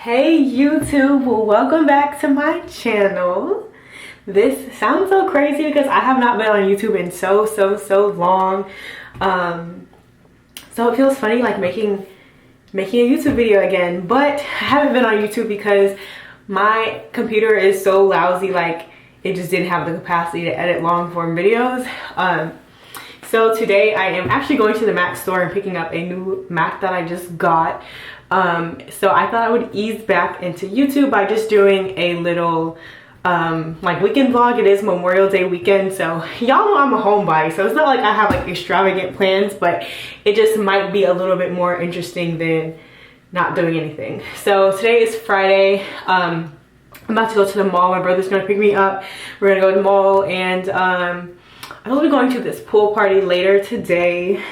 Hey YouTube, welcome back to my channel. This sounds so crazy because I have not been on YouTube in so long. So it feels funny like making a YouTube video again, but I haven't been on YouTube because my computer is so lousy, like it just didn't have the capacity to edit long form videos. So today I am actually going to the Mac store and picking up a new Mac that I just got. So I thought I would ease back into YouTube by just doing a little like weekend vlog. It is Memorial Day weekend, so y'all know I'm a homebody, so it's not like I have like extravagant plans, but it just might be a little bit more interesting than not doing anything. So today is Friday. I'm about to go to the mall. My brother's gonna pick me up. We're gonna go to the mall, and I will be going to this pool party later today.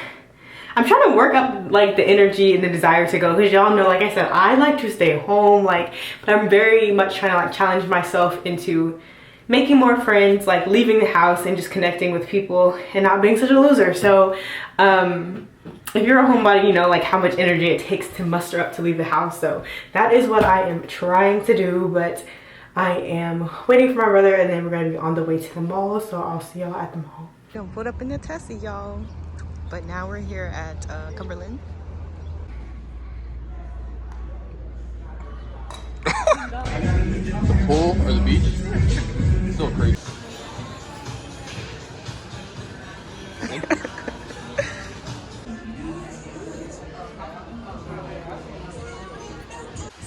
I'm trying to work up like the energy and the desire to go, because y'all know, like I said, I like to stay home, like, but I'm very much trying to like challenge myself into making more friends, like leaving the house and just connecting with people and not being such a loser. So if you're a homebody, you know like how much energy it takes to muster up to leave the house. So that is what I am trying to do, but I am waiting for my brother, and then we're gonna be on the way to the mall. So I'll see y'all at the mall. Don't put up in the Tessie, y'all. But now we're here at Cumberland. The pool or the beach? It's still crazy.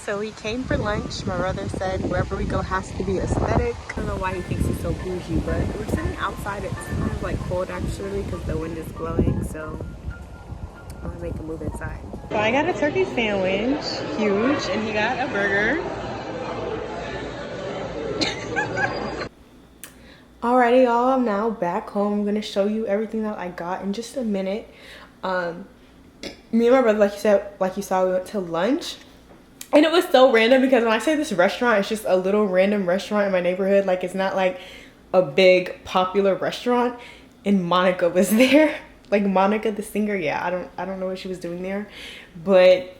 So we came for lunch. My brother said wherever we go has to be aesthetic. I don't know why he thinks it's so bougie, but we're sitting outside. It's kind of like cold actually because the wind is blowing, so I'm gonna make a move inside. So I got a turkey sandwich, huge, and he got a burger. Alrighty y'all, I'm now back home. I'm gonna show you everything that I got in just a minute. Me and my brother, like you saw, we went to lunch. And it was so random because when I say this restaurant, it's just a little random restaurant in my neighborhood. Like, it's not like a big popular restaurant. And Monica was there. Like, Monica the singer, yeah, I don't know what she was doing there. But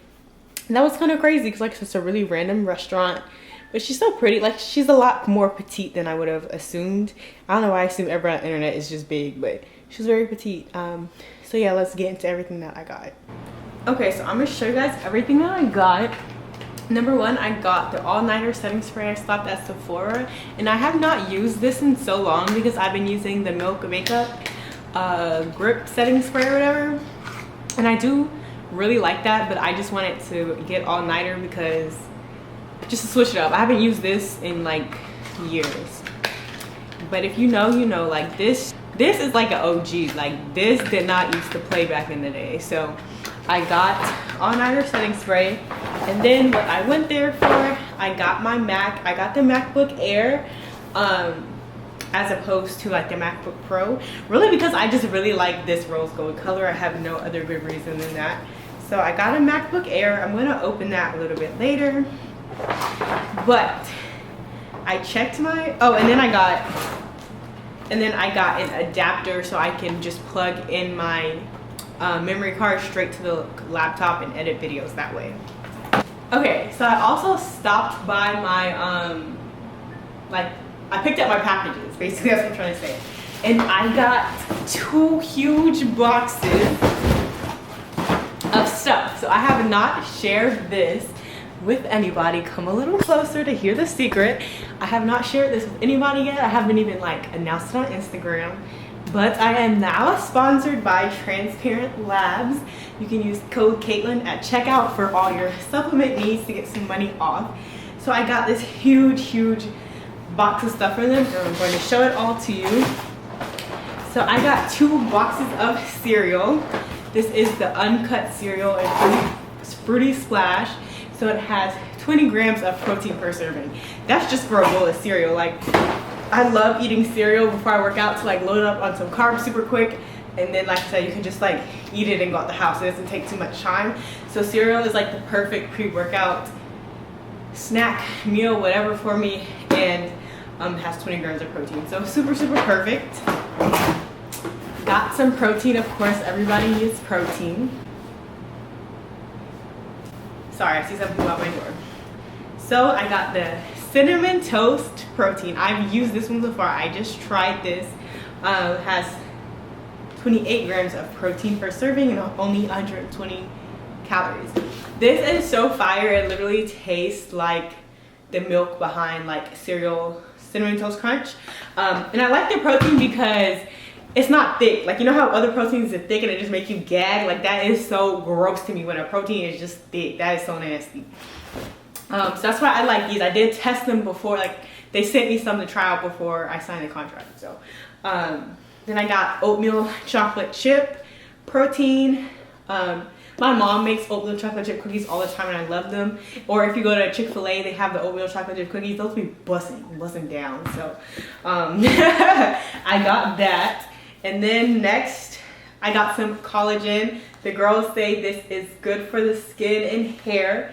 that was kind of crazy because like it's a really random restaurant. But she's so pretty. Like, she's a lot more petite than I would have assumed. I don't know why I assume everyone on the internet is just big, but she's very petite. So yeah, let's get into everything that I got. Okay, so I'm gonna show you guys everything that I got. Number one, I got the all-nighter setting spray. I stopped at Sephora, and I have not used this in so long because I've been using the Milk Makeup grip setting spray or whatever, and I do really like that, but I just wanted to get all-nighter because just to switch it up. I haven't used this in like years, but if you know, you know, like this is like an OG. Like, this did not used to play back in the day. So I got all-nighter setting spray, and then what I went there for, I got my Mac. I got the MacBook Air as opposed to like the MacBook Pro, really because I just really like this rose gold color. I have no other good reason than that. So I got a MacBook Air. I'm gonna open that a little bit later, but I checked my and then I got an adapter so I can just plug in my memory card straight to the laptop and edit videos that way. Okay, so I also stopped by my like, I picked up my packages, basically. That's what I'm trying to say. And I got 2 huge boxes of stuff. So I have not shared this with anybody. Come a little closer to hear the secret. I have not shared this with anybody yet. I haven't even like announced it on Instagram. But I am now sponsored by Transparent Labs. You can use code Caitlin at checkout for all your supplement needs to get some money off. So I got this huge box of stuff for them, and I'm going to show it all to you. So I got 2 boxes of cereal. This is the uncut cereal and Fruity Splash. So it has 20 grams of protein per serving. That's just for a bowl of cereal. Like, I love eating cereal before I work out to like load up on some carbs super quick, and then like I said, you can just like eat it and go out the house. It doesn't take too much time. So cereal is like the perfect pre-workout snack, meal, whatever for me, and has 20 grams of protein. So super perfect. Got some protein, of course. Everybody needs protein. Sorry, I see something about my door. So I got the cinnamon toast protein. I've used this one before. I just tried this. It has 28 grams of protein per serving and only 120 calories. This is so fire. It literally tastes like the milk behind like cereal Cinnamon Toast Crunch. And I like the protein because it's not thick. Like, you know how other proteins are thick and it just makes you gag? Like, that is so gross to me when a protein is just thick. That is so nasty. So that's why I like these. I did test them before. Like, they sent me some to try out before I signed a contract. So then I got oatmeal chocolate chip protein. My mom makes oatmeal chocolate chip cookies all the time and I love them. Or if you go to Chick-fil-A, they have the oatmeal chocolate chip cookies. Those be busting down. So I got that. And then next, I got some collagen. The girls say this is good for the skin and hair.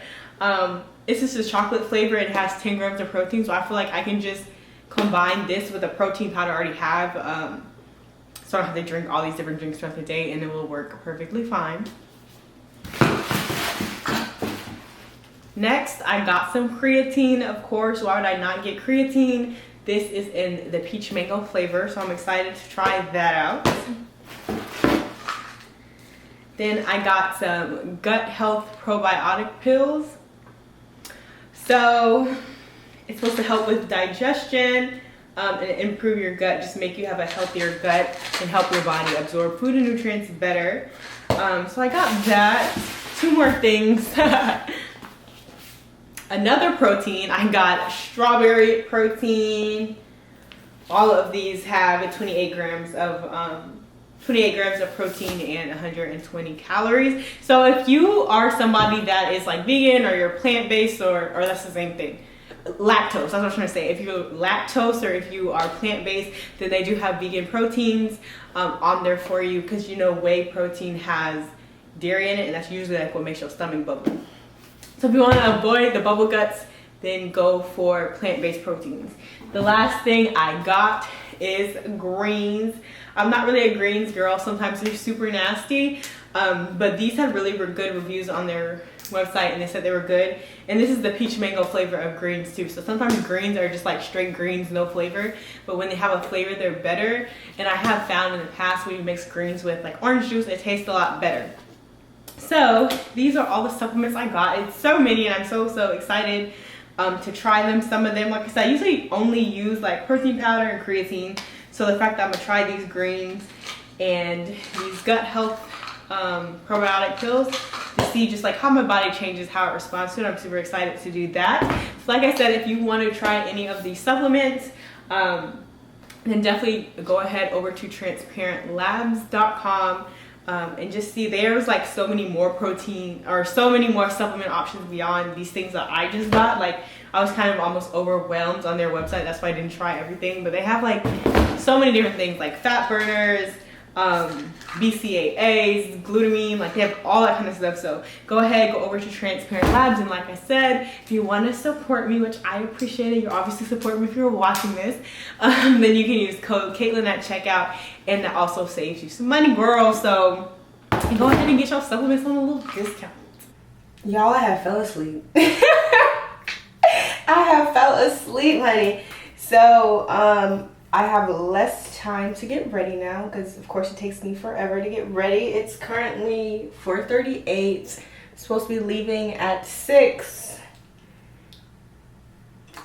It's just a chocolate flavor. It has 10 grams of protein. So I feel like I can just combine this with a protein powder I already have. So I don't have to drink all these different drinks throughout the day and it will work perfectly fine. Next, I got some creatine, of course. Why would I not get creatine? This is in the peach mango flavor, so I'm excited to try that out. Then I got some gut health probiotic pills. So it's supposed to help with digestion and improve your gut, just make you have a healthier gut and help your body absorb food and nutrients better. So I got that. 2 more things. Another protein, I got strawberry protein. All of these have 28 grams of protein and 120 calories. So if you are somebody that is like vegan or you're plant-based or that's the same thing. Lactose, that's what I was trying to say. If you're lactose or if you are plant-based, then they do have vegan proteins on there for you because you know whey protein has dairy in it and that's usually like what makes your stomach bubble. So if you want to avoid the bubble guts, then go for plant-based proteins. The last thing I got is greens. I'm not really a greens girl. Sometimes they're super nasty, but these had really good reviews on their website and they said they were good. And this is the peach mango flavor of greens too. So sometimes greens are just like straight greens, no flavor, but when they have a flavor, they're better. And I have found in the past when you mix greens with like orange juice, it tastes a lot better. So these are all the supplements I got. It's so many and I'm so excited to try them. Some of them, like I said, I usually only use like protein powder and creatine. So the fact that I'm gonna try these greens and these gut health probiotic pills to see just like how my body changes, how it responds to it. I'm super excited to do that. So like I said, if you want to try any of these supplements, then definitely go ahead over to transparentlabs.com and just see there's like so many more protein or so many more supplement options beyond these things that I just got. Like I was kind of almost overwhelmed on their website. That's why I didn't try everything, but they have like so many different things like fat burners, BCAAs, glutamine, like they have all that kind of stuff. So go ahead, go over to Transparent Labs, and like I said, if you want to support me, which I appreciate it, you're obviously supporting me if you're watching this, then you can use code Caitlin at checkout, and that also saves you some money, girl. So go ahead and get your supplements on a little discount. Y'all, I have fell asleep. I have fell asleep, honey. So I have less time to get ready now because of course it takes me forever to get ready. It's currently 4:38. Supposed to be leaving at 6.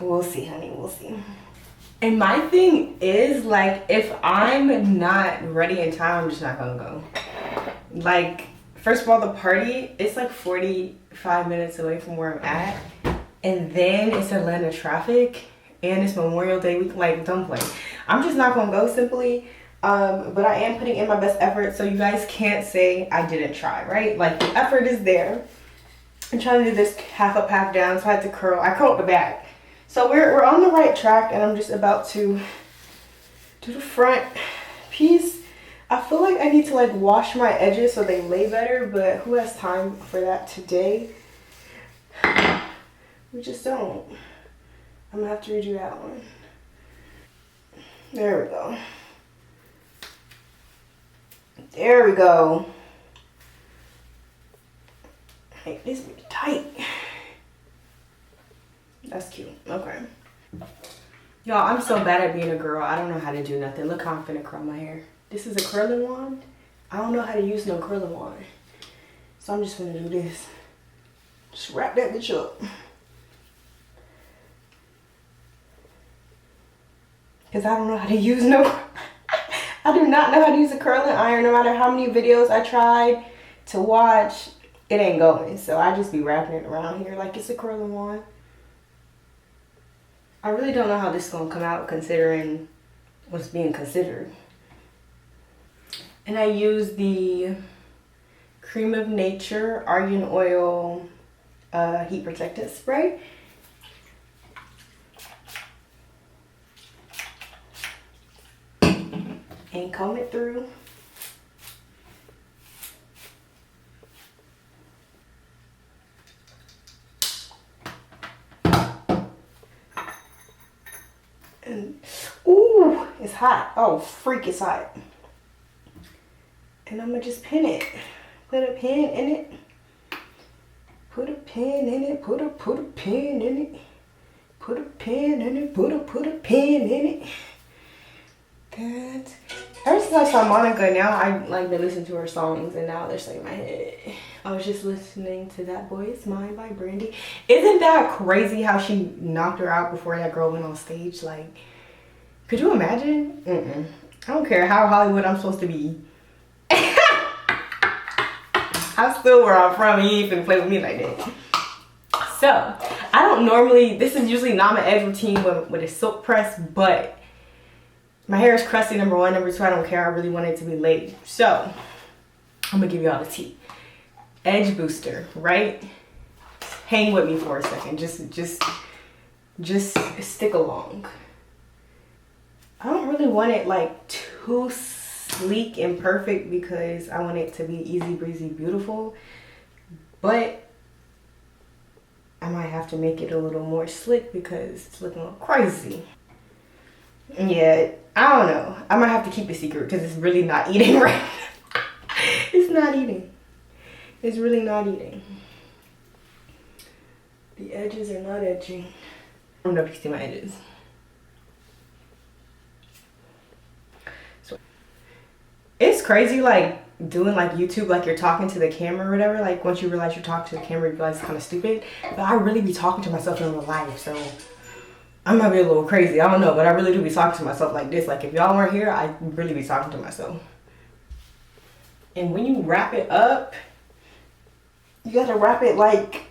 We'll see, honey, we'll see. And my thing is, like, if I'm not ready in time, I'm just not gonna go. Like, first of all, the party, it's like 45 minutes away from where I'm at, and then it's Atlanta traffic and it's Memorial Day week. Like, don't play. I'm just not gonna go simply, but I am putting in my best effort, so you guys can't say I didn't try, right? Like, the effort is there. I'm trying to do this half up, half down, so I had to curl. I curled the back. So we're on the right track, and I'm just about to do the front piece. I feel like I need to like wash my edges so they lay better, but who has time for that today? We just don't. I'm gonna have to redo that one. There we go. There we go. Make this be tight. That's cute. Okay. Y'all, I'm so bad at being a girl. I don't know how to do nothing. Look how I'm finna curl my hair. This is a curling wand. I don't know how to use no curling wand. So I'm just gonna do this. Just wrap that bitch up. Cause I don't know how to use no, I do not know how to use a curling iron. No matter how many videos I tried to watch, it ain't going. So I just be wrapping it around here like it's a curling wand. I really don't know how this is gonna come out considering what's being considered. And I use the Cream of Nature Argan Oil Heat Protectant Spray. And comb it through. And ooh, it's hot. Oh, freak, it's hot. And I'm gonna just pin it. Put a pin in it. Put a pin in it. Put a pin in it. Put a pin in it. Put a pin in it. That. Ever since I saw Monica, now I like to listen to her songs, and now they're stuck in my head. I was just listening to That Boy Is Mine by Brandy. Isn't that crazy how she knocked her out before that girl went on stage? Like, could you imagine? I don't care how Hollywood I'm supposed to be. I'm still where I'm from, and you ain't finna play with me like that. So, I don't normally, this is usually not my edge routine with a silk press, but my hair is crusty, number one. Number two, I don't care. I really want it to be laid. So, I'm gonna give you all the tea. Edge booster, right? Hang with me for a second. Just stick along. I don't really want it like too sleek and perfect because I want it to be easy breezy beautiful, but I might have to make it a little more slick because it's looking a little crazy. Yeah, I don't know. I might have to keep it secret because it's really not eating right. It's not eating. It's really not eating. The edges are not edging. I don't know if you see my edges. So it's crazy, like doing like YouTube, like you're talking to the camera or whatever. Like once you realize you're talking to the camera, you realize it's kind of stupid. But I really be talking to myself in real life, so I might be a little crazy. I don't know, but I really do be talking to myself like this. Like if y'all weren't here, I'd really be talking to myself. And when you wrap it up, you gotta wrap it like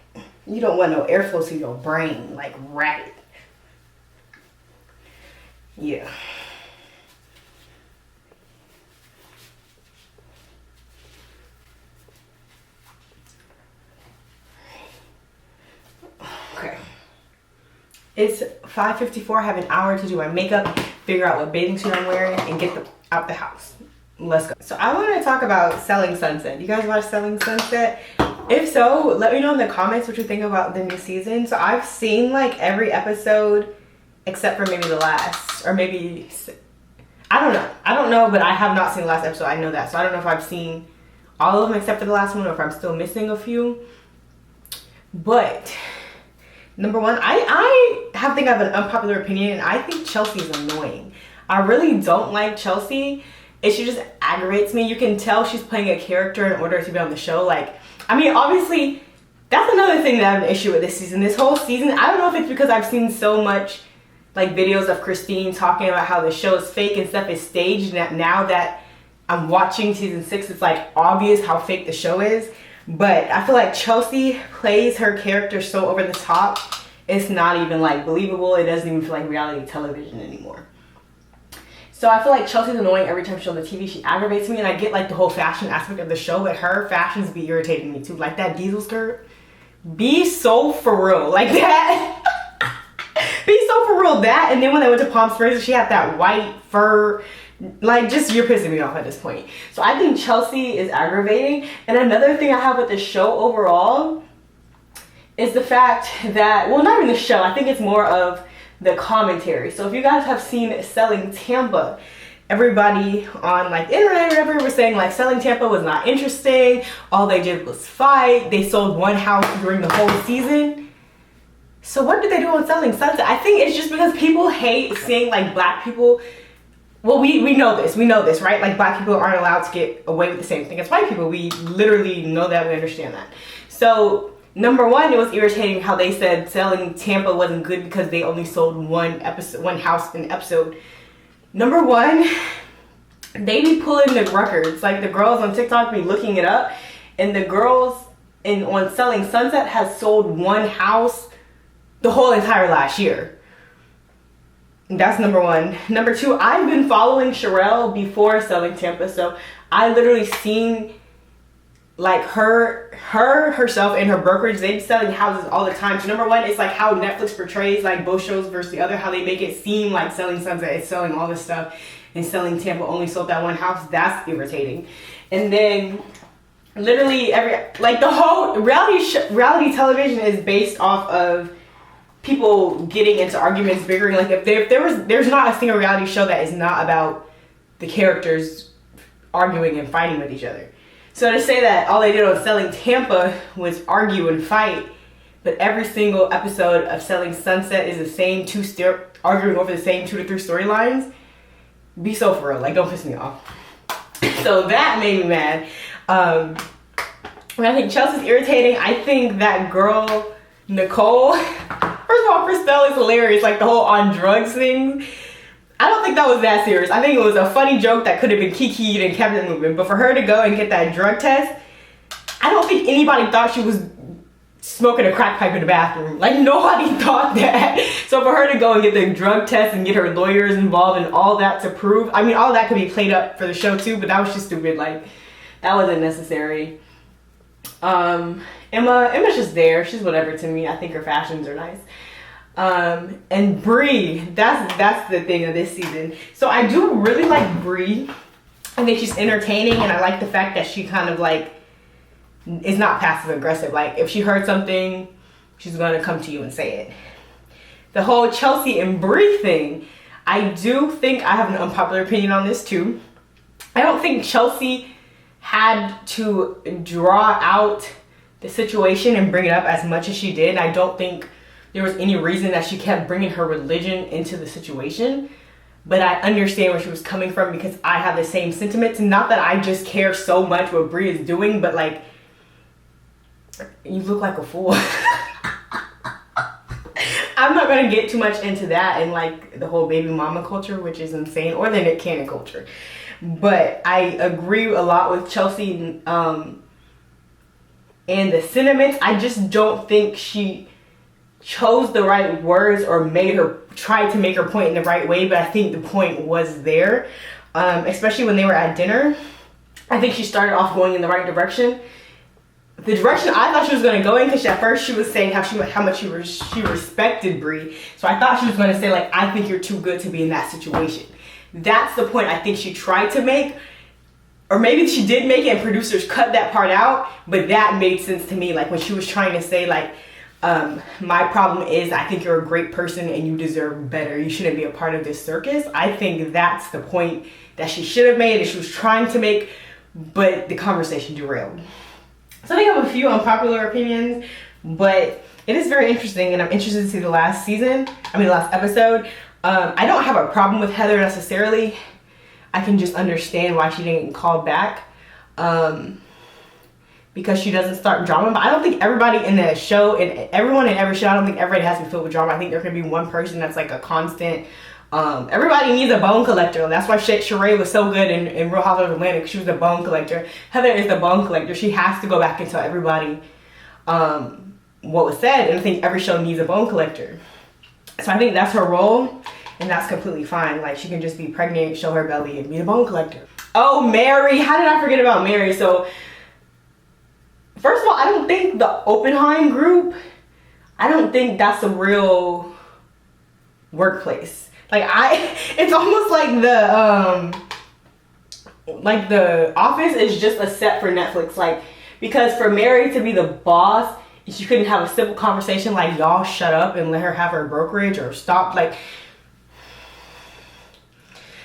you don't want no airflow to your brain. Like wrap it. Yeah. Okay. It's 5:54. I have an hour to do my makeup, figure out what bathing suit I'm wearing, and get out the house. Let's go. So I want to talk about Selling Sunset. You guys watch Selling Sunset? If so, let me know in the comments what you think about the new season. So I've seen like every episode except for maybe the last, or maybe, I don't know, but I have not seen the last episode. I know that. So I don't know if I've seen all of them except for the last one or if I'm still missing a few. But number one, I think I have an unpopular opinion, and I think Chelsea is annoying. I really don't like Chelsea. She just aggravates me. You can tell she's playing a character in order to be on the show. Like, I mean, obviously, that's another thing that I have an issue with this season. This whole season, I don't know if it's because I've seen so much, like, videos of Christine talking about how the show is fake and stuff is staged. And now that I'm watching season 6, it's, like, obvious how fake the show is. But I feel like Chelsea plays her character so over the top, it's not even, like, believable. It doesn't even feel like reality television anymore. So I feel like Chelsea's annoying every time she's on the TV. She aggravates me, and I get like the whole fashion aspect of the show, but her fashions be irritating me too. Like that diesel skirt. Be so for real. Like that. Be so for real. That, and then when they went to Palm Springs, she had that white fur. Like, just, you're pissing me off at this point. So I think Chelsea is aggravating. And another thing I have with the show overall is the fact that, well, not even the show. I think it's more of the commentary. So if you guys have seen Selling Tampa, everybody on like the internet or whatever was saying like Selling Tampa was not interesting. All they did was fight. They sold one house during the whole season. So what did they do on Selling Sunset? I think it's just because people hate seeing like black people. Well, we know this, right? Like black people aren't allowed to get away with the same thing as white people. We literally know that, we understand that. So number one, it was irritating how they said Selling Tampa wasn't good because they only sold one house an episode. Number one, they be pulling the records. Like the girls on TikTok be looking it up, and the girls on Selling Sunset has sold one house the whole entire last year. That's number one. Number two, I've been following Sherelle before Selling Tampa, so I literally seen like herself and her brokerage. They be selling houses all the time. So number one, it's like how Netflix portrays like both shows versus the other, how they make it seem like Selling Sunset is selling all this stuff and Selling Tampa only sold that one house. That's irritating. And then literally the whole reality television is based off of people getting into arguments, bickering. Like if there's not a single reality show that is not about the characters arguing and fighting with each other. So to say that all they did on Selling Tampa was argue and fight, but every single episode of Selling Sunset is the same arguing over the same 2 to 3 storylines, be so for real. Like, don't piss me off. So that made me mad. I think Chelsea's irritating. I think that girl Nicole, first of all, Christelle is hilarious. Like the whole on drugs thing, I don't think that was that serious. I think it was a funny joke that could have been kikied and kept it moving. But for her to go and get that drug test, I don't think anybody thought she was smoking a crack pipe in the bathroom. Like nobody thought that. So for her to go and get the drug test and get her lawyers involved and all that to prove, I mean, all that could be played up for the show too, but that was just stupid. Like that wasn't necessary. Emma's just there. She's whatever to me. I think her fashions are nice. And Bree, that's the thing of this season. So I do really like Bree. I think she's entertaining, and I like the fact that she kind of like is not passive aggressive. Like if she heard something, she's gonna come to you and say it. The whole Chelsea and Bree thing, I do think I have an unpopular opinion on this too. I don't think Chelsea had to draw out the situation and bring it up as much as she did. I don't think there was any reason that she kept bringing her religion into the situation, but I understand where she was coming from because I have the same sentiments. Not that I just care so much what Bree is doing, but like, you look like a fool. I'm not gonna get too much into that and like the whole baby mama culture, which is insane, or the Nick Cannon culture. But I agree a lot with Chelsea and the sentiments. I just don't think she chose the right words or tried to make her point in the right way, but I think the point was there, especially when they were at dinner. I think she started off going in the right direction. The direction I thought she was going to go in, because at first she was saying how much she respected Bree. So I thought she was going to say like, I think you're too good to be in that situation. That's the point I think she tried to make. Or maybe she did make it and producers cut that part out, but that made sense to me. Like when she was trying to say like, my problem is I think you're a great person and you deserve better. You shouldn't be a part of this circus. I think that's the point that she should have made and she was trying to make, but the conversation derailed. So I think I have a few unpopular opinions, but it is very interesting and I'm interested to see the last episode. I don't have a problem with Heather necessarily. I can just understand why she didn't get called back. Because she doesn't start drama. But I don't think everybody in the show, and everyone in every show, I don't think everybody has to be filled with drama. I think there can be one person that's like a constant. Everybody needs a bone collector. That's why Sheree was so good in Real Housewives of Atlanta, because she was the bone collector. Heather is the bone collector. She has to go back and tell everybody what was said. And I think every show needs a bone collector. So I think that's her role, and that's completely fine. Like she can just be pregnant, show her belly, and be the bone collector. Oh, Mary. How did I forget about Mary? So first of all, I don't think the Oppenheim group, I don't think that's a real workplace. Like it's almost like the Office is just a set for Netflix. Like, because for Mary to be the boss, she couldn't have a simple conversation like, y'all shut up and let her have her brokerage or stop. Like,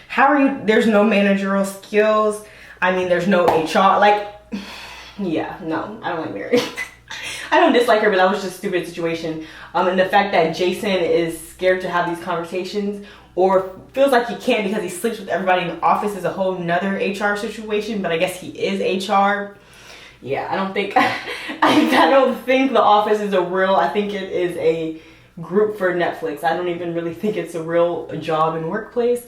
how are you, there's no managerial skills. I mean, there's no HR. Like, yeah, no, I don't like Mary. I don't dislike her, but that was just a stupid situation. And the fact that Jason is scared to have these conversations or feels like he can't because he sleeps with everybody in the office is a whole nother HR situation, but I guess he is HR. Yeah, I don't think I don't think The Office is I think it is a group for Netflix. I don't even really think it's a real job and workplace.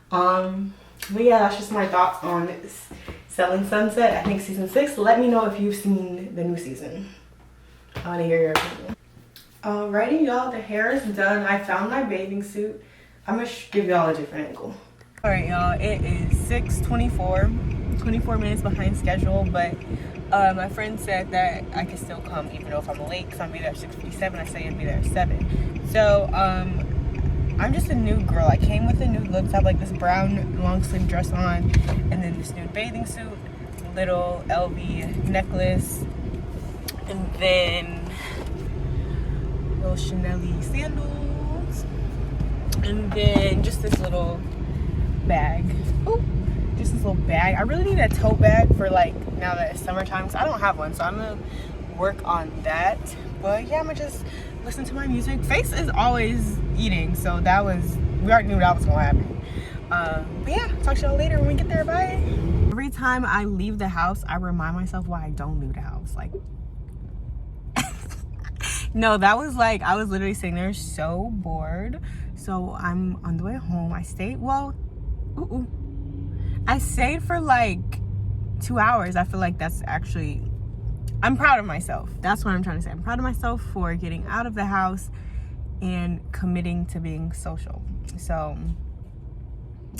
But yeah, that's just my thoughts on Selling Sunset. I think season 6. Let me know if you've seen the new season. I want to hear your opinion. Alrighty, y'all, the hair is done. I found my bathing suit. I'm gonna give y'all a different angle. Alright, y'all, it is 6:24, 24 minutes behind schedule, but my friend said that I could still come even though if I'm late, because I'm be there at 6:57. I say I'd be there at 7. So I'm just a nude girl. I came with the nude looks. I have like this brown long sleeve dress on, and then this nude bathing suit, little LV necklace, and then little Chanel sandals, and then just this little bag. Ooh, just this little bag. I really need a tote bag for like now that it's summertime, so I don't have one, so I'm gonna work on that. But yeah, I'm gonna just listen to my music. Face is always eating, so we already knew that was gonna happen. But yeah, talk to y'all later when we get there. Bye. Every time I leave the house, I remind myself why I don't leave the house. Like, no, that was like, I was literally sitting there so bored. So I'm on the way home. I stayed, I stayed for like 2 hours. I feel like that's actually, I'm proud of myself. That's what I'm trying to say. I'm proud of myself for getting out of the house and committing to being social. So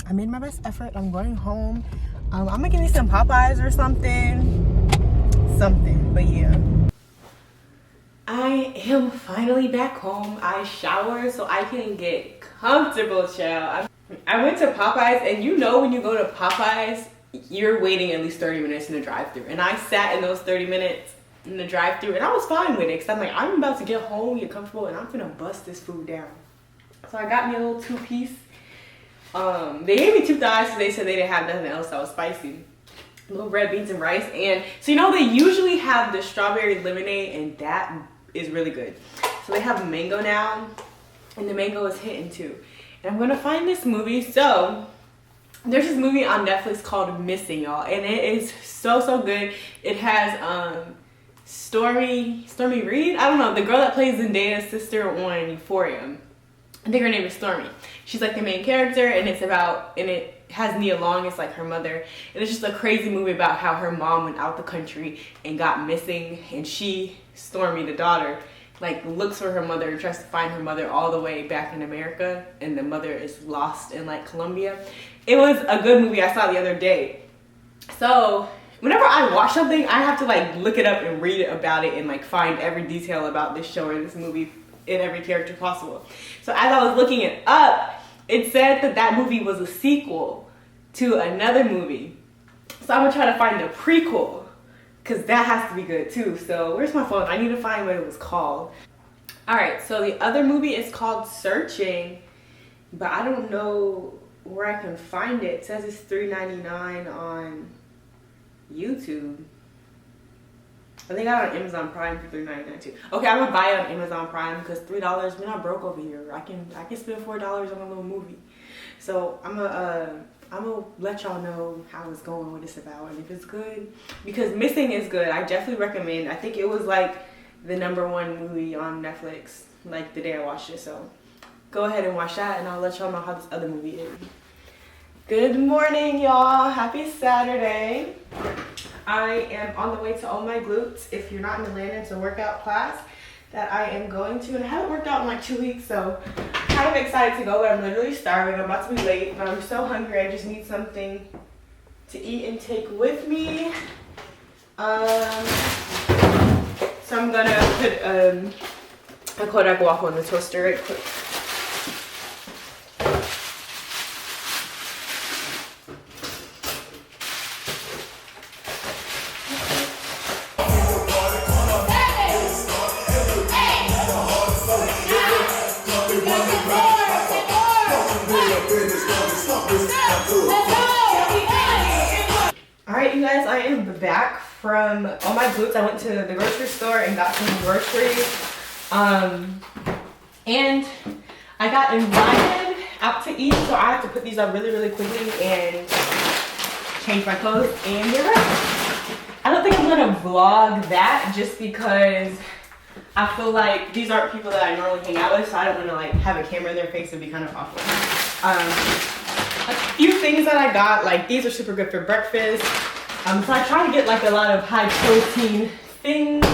I made my best effort. I'm going home. I'm gonna give me some Popeyes or something. But yeah. I am finally back home. I showered so I can get comfortable, child. I went to Popeyes, and you know when you go to Popeyes, you're waiting at least 30 minutes in the drive-thru. And I sat in those 30 minutes in the drive-thru, and I was fine with it, because I'm like, I'm about to get home, get comfortable, and I'm gonna bust this food down. So I got me a little 2-piece. They gave me 2 thighs because they said they didn't have nothing else that was spicy. Little red beans and rice. And so you know they usually have the strawberry lemonade, and that is really good. So they have mango now, and the mango is hitting too. And I'm gonna find this movie. So there's this movie on Netflix called Missing, y'all, and it is so good. It has Stormy Reed. I don't know, the girl that plays Zendaya's sister on Euphoria. I think her name is Stormy. She's like the main character, and it has Nia Long, it's like her mother. And it's just a crazy movie about how her mom went out the country and got missing, and Stormy, the daughter, like looks for her mother and tries to find her mother all the way back in America, and the mother is lost in like Colombia. It was a good movie I saw the other day. So whenever I watch something, I have to like look it up and read about it and like find every detail about this show or this movie in every character possible. So as I was looking it up, it said that movie was a sequel to another movie. So I'm gonna try to find the prequel, because that has to be good too. So where's my phone? I need to find what it was called. Alright, so the other movie is called Searching, but I don't know where I can find it. It says it's $3.99 on YouTube. I think I got it on Amazon Prime for $3.99 too. Okay, I'm gonna buy it on Amazon Prime because $3, we're not broke over here. I can spend $4 on a little movie. So I'm gonna let y'all know how it's going, what it's about, and if it's good. Because Missing is good. I definitely recommend. I think it was like the #1 movie on Netflix like the day I watched it. So go ahead and watch that, and I'll let y'all know how this other movie is. Good morning, y'all. Happy Saturday. I am on the way to Oh My Glutes. If you're not in Atlanta, it's a workout class that I am going to, and I haven't worked out in like 2 weeks, so I'm kind of excited to go, but I'm literally starving. I'm about to be late, but I'm so hungry. I just need something to eat and take with me. So I'm gonna put a Kodak waffle in the toaster right quick. Alright, you guys, I am back from all my boots. I went to the grocery store and got some groceries. And I got invited out to eat, so I have to put these up really, really quickly and change my clothes and get ready. I don't think I'm gonna vlog that just because I feel like these aren't people that I normally hang out with, so I don't wanna like have a camera in their face and be kind of awkward. A few things that I got, like these are super good for breakfast. So I try to get like a lot of high protein things.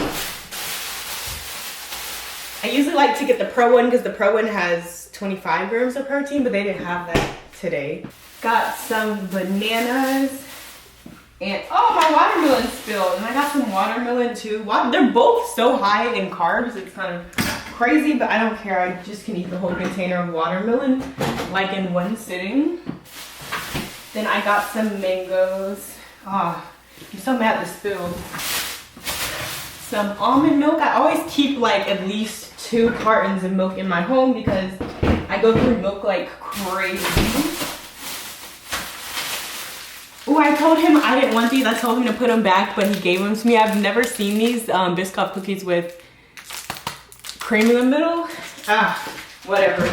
I usually like to get the Pro One because the Pro One has 25 grams of protein, but they didn't have that today. Got some bananas and oh, my watermelon spilled, and I got some watermelon too. They're both so high in carbs, it's kind of crazy, but I don't care. I just can eat the whole container of watermelon like in one sitting. Then I got some mangoes. Ah, I'm so mad this spilled. Some almond milk. I always keep like at least 2 cartons of milk in my home because I go through milk like crazy. Oh, I told him I didn't want these. I told him to put them back, but he gave them to me. I've never seen these Biscoff cookies with cream in the middle. Ah, whatever.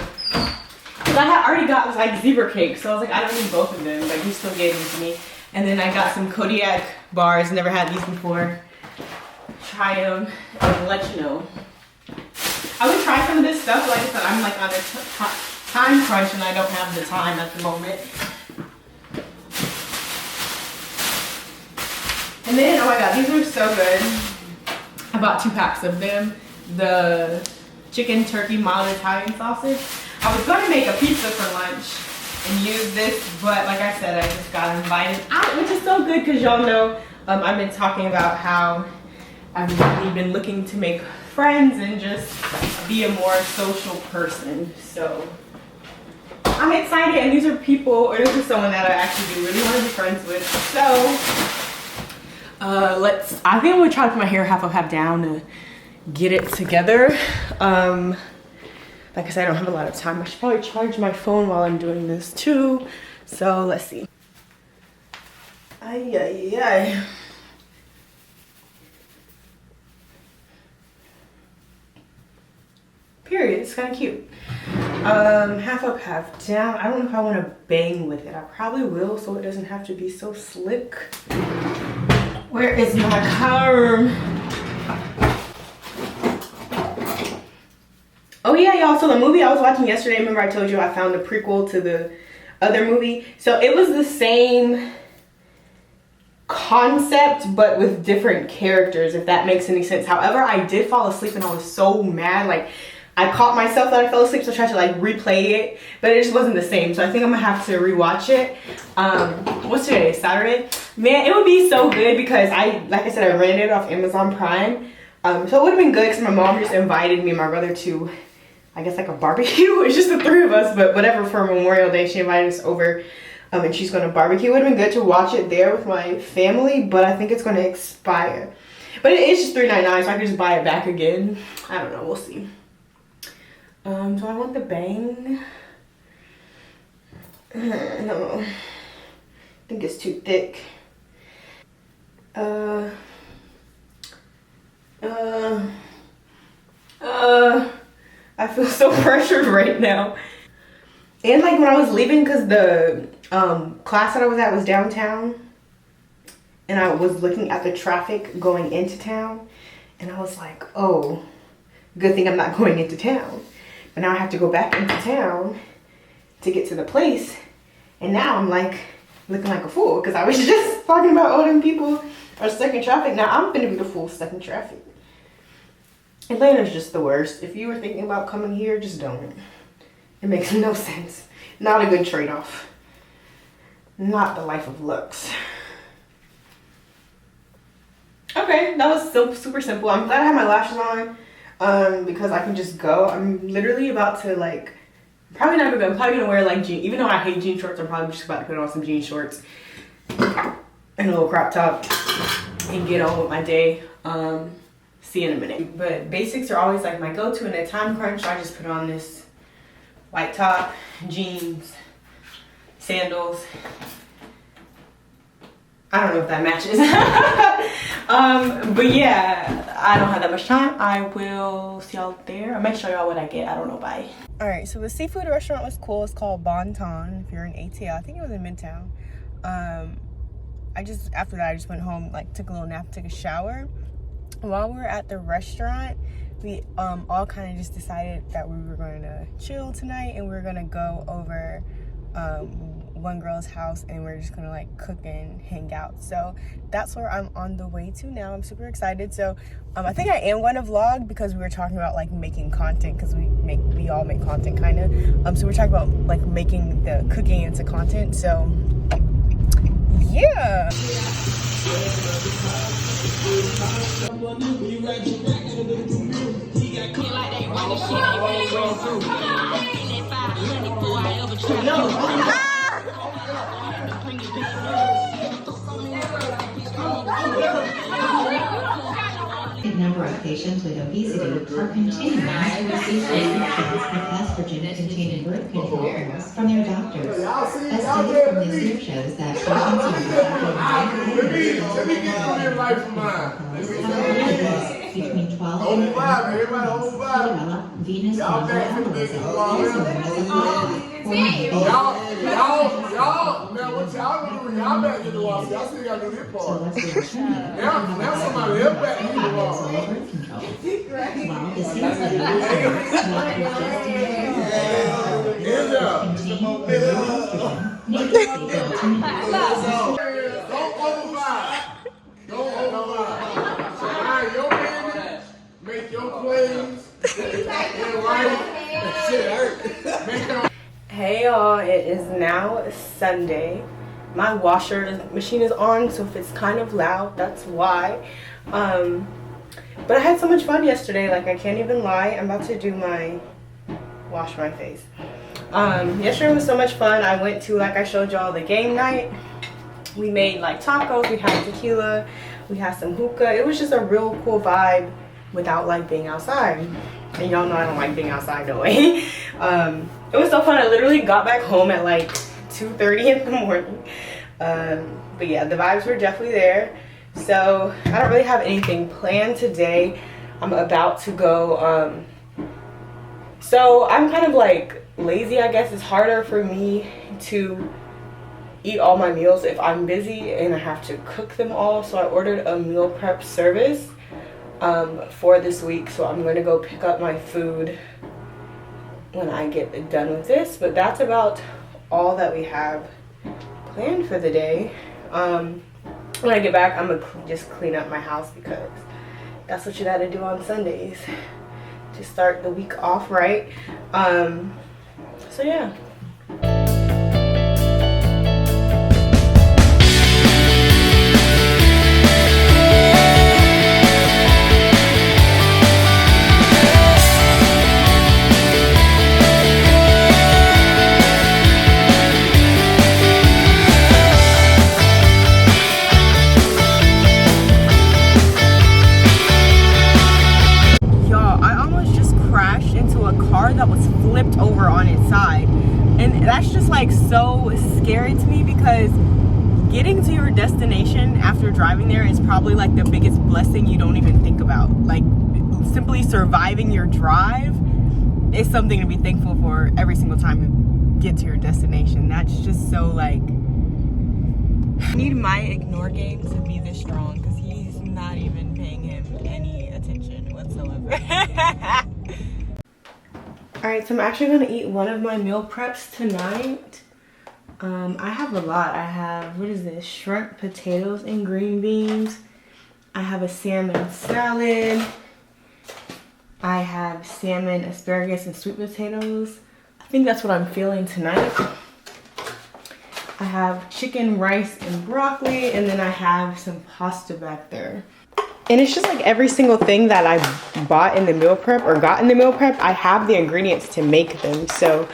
Because I had already got like zebra cake, so I was like, I don't need both of them, but he still gave them to me. And then I got some Kodiak bars. Never had these before. Try them and let you know. I would try some of this stuff. Like I said, I'm like on a time crunch and I don't have the time at the moment. And then, oh my god, these are so good. I bought 2 packs of them. The chicken turkey mild Italian sausage. I was gonna make a pizza for lunch and use this, but like I said, I just got invited out, which is so good because y'all know I've been talking about how I've really been looking to make friends and just be a more social person. So I'm excited, and these are people, or this is someone that I actually do really want to be friends with. So I think I'm gonna try to put my hair half up, half down to get it together. Like I said, I don't have a lot of time. I should probably charge my phone while I'm doing this too. So let's see. Ay, ay, ay. Period. It's kind of cute. Half up, half down. I don't know if I want to bang with it. I probably will, so it doesn't have to be so slick. Where is my comb? Oh yeah, y'all, so the movie I was watching yesterday, remember I told you I found the prequel to the other movie? So it was the same concept, but with different characters, if that makes any sense. However, I did fall asleep and I was so mad. Like, I caught myself that I fell asleep, so I tried to like replay it, but it just wasn't the same. So I think I'm gonna have to rewatch it. What's today? Saturday? Man, it would be so good because like I said, I rented it off Amazon Prime. So it would have been good because my mom just invited me and my brother to, I guess, like a barbecue. It's just the 3 of us, but whatever, for Memorial Day, she invited us over and she's gonna barbecue. It would have been good to watch it there with my family, but I think it's gonna expire. But it is just $3.99, so I can just buy it back again. I don't know, we'll see. Do I want the bang? I don't know. I think it's too thick. I feel so pressured right now. And like when I was leaving, because the class that I was at was downtown, and I was looking at the traffic going into town, and I was like, oh, good thing I'm not going into town. But now I have to go back into town to get to the place, and now I'm like looking like a fool because I was just talking about all them people are stuck in traffic. Now I'm gonna be the fool stuck in traffic. Atlanta's just the worst. If you were thinking about coming here, just don't. It makes no sense. Not a good trade-off. Not the life of looks. Okay, that was so super simple. I'm glad I have my lashes on. Because I can just go. I'm literally about to like, I'm probably gonna wear like jean, even though I hate jean shorts, I'm probably just about to put on some jean shorts and a little crop top and get on with my day. See you in a minute. But basics are always like my go-to in a time crunch. So I just put on this white top, jeans, sandals. I don't know if that matches. But yeah, I don't have that much time. I will see y'all there. I'll make sure y'all what I get. I don't know. Bye. All right, so the seafood restaurant was cool. It's called Bon Ton. If you're in ATL, I think it was in Midtown. After that I just went home, like took a little nap, took a shower. While we were at the restaurant, we all kind of just decided that we were going to chill tonight, and we were going to go over one girl's house, and we're just gonna like cook and hang out. So that's where I'm on the way to now. I'm super excited. So I think I am going to vlog, because we were talking about like making content, because we all make content kind of. So we're talking about like making the cooking into content. So yeah. Number of patients with obesity are continuing to receive prescriptions of estrogen-containing birth control from their doctors. As data from this year shows that patients between 12 and 15 develop venous thromboembolism, also known as Y'all, man, what y'all doing? Y'all back in the wall. Y'all still gotta do this part. so what's the alternative? Now somebody else back in the wall. Birth control. While the same study shows that Don't override. Don't override. Alright, your business, make your plays, and right, shit hurt. Make your Hey y'all, it is now Sunday. My washer machine is on, so if it's kind of loud, that's why. But I had so much fun yesterday, like I can't even lie. I'm about to do wash my face. Yesterday was so much fun. I went to, like I showed y'all, the game night. We made like tacos, we had tequila, we had some hookah. It was just a real cool vibe without like being outside. And y'all know I don't like being outside no way. It was so fun. I literally got back home at like 2:30 in the morning. But yeah, the vibes were definitely there. So I don't really have anything planned today. I'm about to go, so I'm kind of like lazy, I guess. It's harder for me to eat all my meals if I'm busy and I have to cook them all. So I ordered a meal prep service for this week. So I'm going to go pick up my food when I get done with this. But that's about all that we have planned for the day. When I get back, I'm gonna just clean up my house, because that's what you gotta do on Sundays to start the week off right. So yeah. That was flipped over on its side, and that's just like so scary to me, because getting to your destination after driving there is probably like the biggest blessing you don't even think about. Like simply surviving your drive is something to be thankful for every single time you get to your destination. That's just so like, I need my ignore game to be this strong, because he's not even paying him any attention whatsoever. Alright, so I'm actually going to eat one of my meal preps tonight. I have a lot. I have, what is this? Shrimp, potatoes, and green beans. I have a salmon salad. I have salmon, asparagus, and sweet potatoes. I think that's what I'm feeling tonight. I have chicken, rice, and broccoli, and then I have some pasta back there. And it's just like every single thing that I bought in the meal prep or got in the meal prep, I have the ingredients to make them. So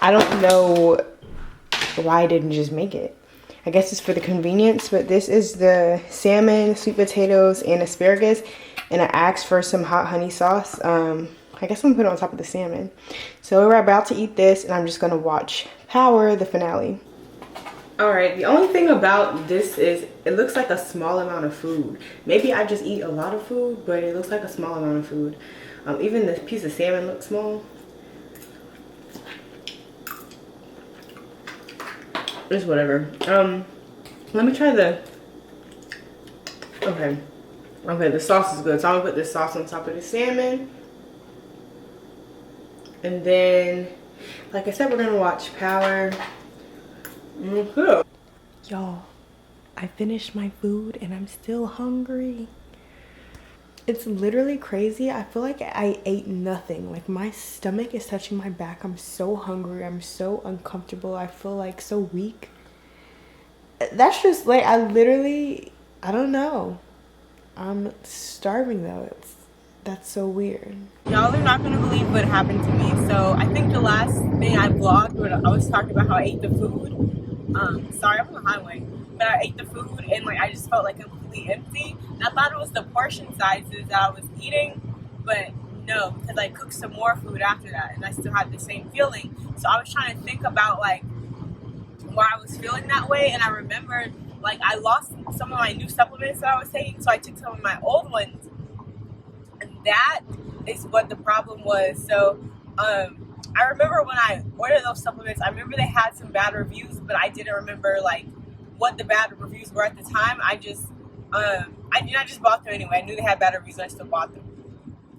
I don't know why I didn't just make it. I guess it's for the convenience, but this is the salmon, sweet potatoes, and asparagus. And I asked for some hot honey sauce. I guess I'm gonna put it on top of the salmon. So we're about to eat this, and I'm just gonna watch Power, the finale. All right, the only thing about this is it looks like a small amount of food. Maybe I just eat a lot of food, but it looks like a small amount of food. Even this piece of salmon looks small. It's whatever. Let me try the, okay, the sauce is good. So I'm gonna put this sauce on top of the salmon. And then, like I said, we're gonna watch Power. Y'all, I finished my food and I'm still hungry. It's literally crazy. I feel like I ate nothing. Like my stomach is touching my back. I'm so hungry. I'm so uncomfortable. I feel like so weak. That's just like, I don't know. I'm starving though. That's so weird. Y'all are not gonna believe what happened to me. So I think the last thing I vlogged when I was talking about how I ate the food. Sorry, I'm on the highway. But I ate the food and like I just felt like completely empty. And I thought it was the portion sizes that I was eating, but no, because I cooked some more food after that and I still had the same feeling. So I was trying to think about like why I was feeling that way, and I remembered like I lost some of my new supplements that I was taking, so I took some of my old ones, and that is what the problem was. So I remember when I ordered those supplements, I remember they had some bad reviews, but I didn't remember like what the bad reviews were at the time. I just bought them anyway. I knew they had bad reviews and I still bought them.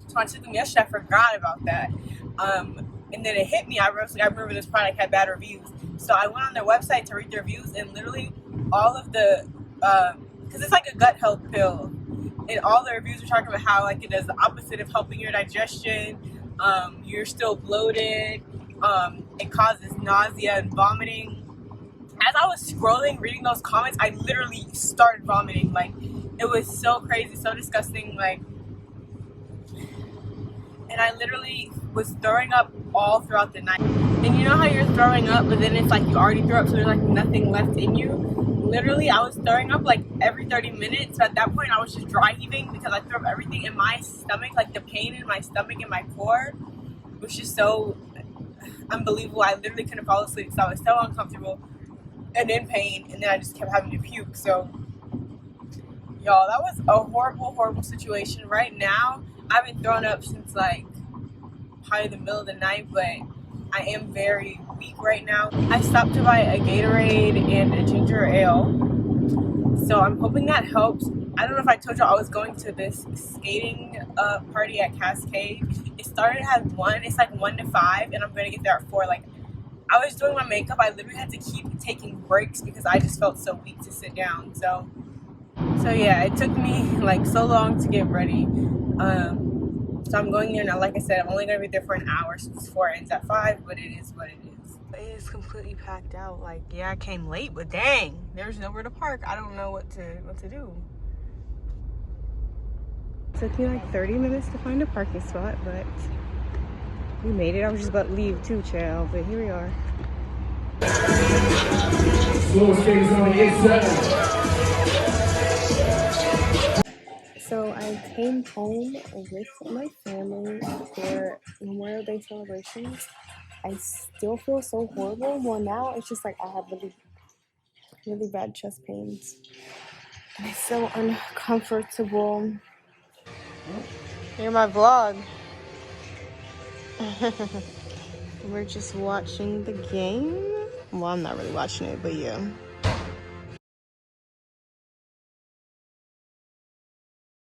So I took them yesterday. I forgot about that. And then it hit me. I remember this product had bad reviews. So I went on their website to read the reviews, and literally all of the, because it's like a gut health pill, and all the reviews were talking about how like it does the opposite of helping your digestion. You're still bloated. It causes nausea and vomiting. As I was scrolling, reading those comments, I literally started vomiting. Like, it was so crazy, so disgusting. Like, and I literally was throwing up all throughout the night. And you know how you're throwing up, but then it's like you already threw up, so there's like nothing left in you? Literally, I was throwing up like every 30 minutes. So at that point, I was just dry heaving because I threw up everything in my stomach. Like, the pain in my stomach and my core was just so unbelievable. I literally couldn't fall asleep, so I was so uncomfortable and in pain, and then I just kept having to puke. So y'all, that was a horrible situation. Right now I haven't thrown up since like probably the middle of the night, but I am very weak right now. I stopped to buy a Gatorade and a ginger ale, so I'm hoping that helps. I don't know if I told you I was going to this skating party at Cascade. It started at 1. It's like 1 to 5, and I'm gonna get there at 4. Like, I was doing my makeup. I literally had to keep taking breaks because I just felt so weak to sit down. So yeah, it took me like so long to get ready. So I'm going there now. Like I said, I'm only gonna be there for an hour since 4 ends at 5, but it is what it is. It is completely packed out. Like, yeah, I came late, but dang, there's nowhere to park. I don't know what to do. It took me like 30 minutes to find a parking spot, but we made it. I was just about to leave too, child, but here we are. Slow skaters on the inside. So I came home with my family for Memorial Day celebrations. I still feel so horrible. Well, now it's just like I have really bad chest pains. And it's so uncomfortable. Here's my vlog. We're just watching the game. Well, I'm not really watching it, but yeah.